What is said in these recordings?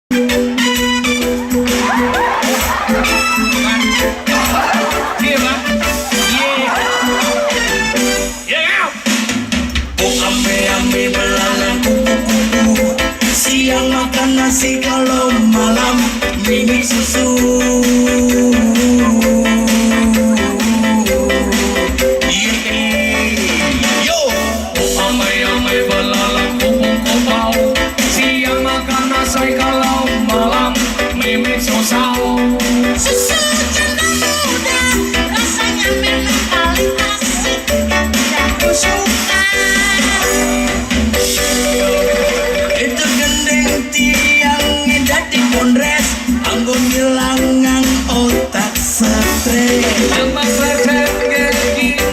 Siang makan nasi, kalau malam minum susu. Yo, amai-amai belalang kupu-kupu. Siang makan nasi, kalau malam minum susu. Susu janda muda, rasanya memang paling asik dan aku suka. Itu gendeng tiang dadi kondres, anggo ngilangan otak stres. Lemak persen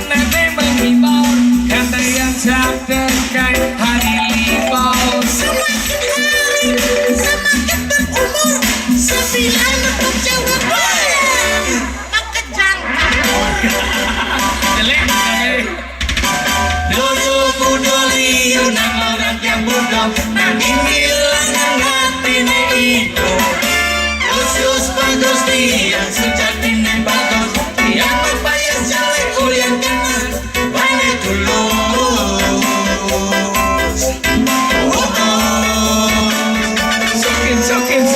nene menghibau, kata yang sadar kain hari libau. Semakin hari, semakin berumur, sembilan untuk cewek maka jangan Jelek kali. Dulu budoli nang orang yang bodoh, nanging ngilangan hatine itu. Khusus bagus tiang sejatine bagus, tiang apa yang jelek kuliah kena banyak tulus. Sokin.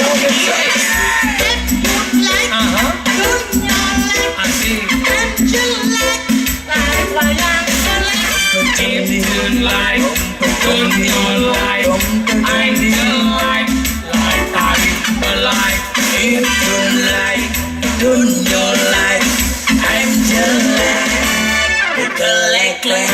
Asik. In your life, turn your life. I feel like tarik alive. In your life, I'm jelek, kelek-kelek.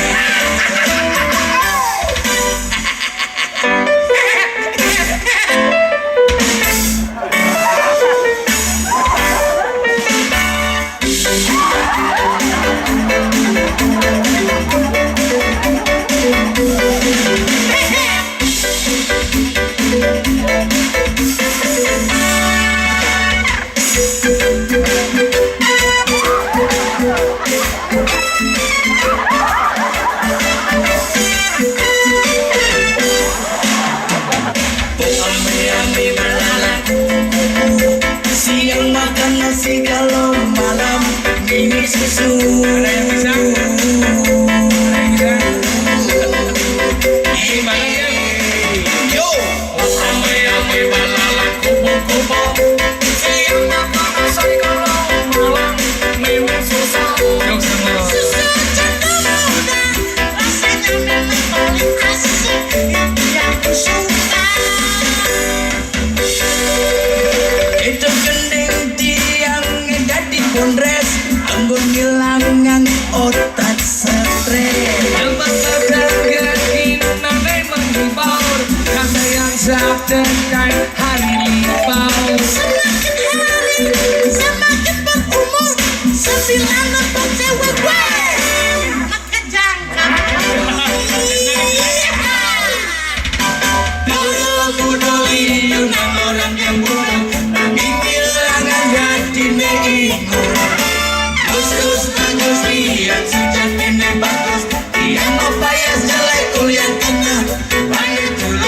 Ambil belalang kupu-kupu. Siang makan nasi, kalau malam minum susu. Ada yang bisa? Gimana ya? Yo, Amai-amai belalang kupu-kupu. Siang makan nasi, kalau malam minum susu. Yuk semua. Susu janda muda, rasanya memang paling asik dan aku suka. itu gendeng tiang dadi kondres, anggo ngilangan otak stres. Lemak persen nene menghibau, kata yang sadar kain hari libau. Semakin hari, semakin berumur, sembilan untuk cewek maka jangan Dulu budoli nang orang yang bodoh, nanging ngilangan hatine iku. Khusus bagus tiang sejatine bagus, tiang apa yang jelek kuliah kena banyak tulus.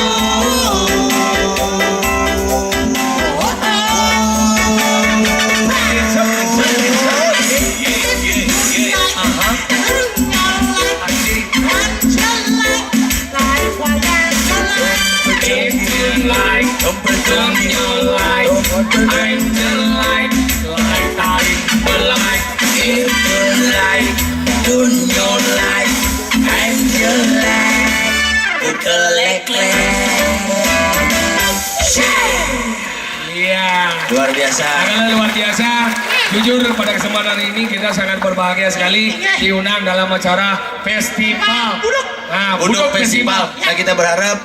Turn your life, I'm jelek, like tarik belai. In your life, I'm jelek, kelek-kelek. Iya. Luar biasa. Sangat luar biasa. Jujur pada kesempatan ini kita sangat berbahagia sekali diundang dalam acara festival. Nah, Buduk Festival. Nah, kita berharap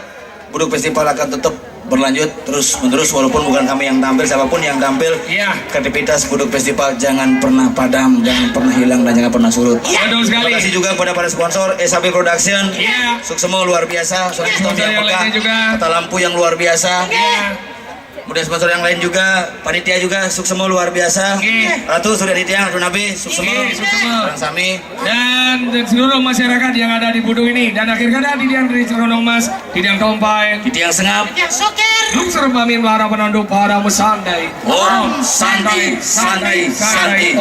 Buduk Festival akan tetap berlanjut terus menerus walaupun bukan kami yang tampil, siapapun yang tampil. Iya. Kreativitas Buduk Festival jangan pernah padam, jangan pernah hilang dan jangan pernah surut. Betul sekali. Terima kasih juga kepada para sponsor SAB Production. Iya. Sukses luar biasa, Sonistom Sponsor yang yang peka, lainnya juga. Kata lampu yang luar biasa. Iya. kemudian sponsor yang lain juga, panitia juga suksemo luar biasa. Oke. Ratu Surya Ditya, Ratu Nabi, suksemo, Oke, suksemo. Orang Sami. Dan seluruh masyarakat yang ada di Budung ini. Dan akhir kata Didiang dari Ceronong Mas, Didiang Tompai, Ditya yang sengap. Yang soker. Luxur Mamin Para Penanduk Para Mesandai. Om Santi, Santi, Santi.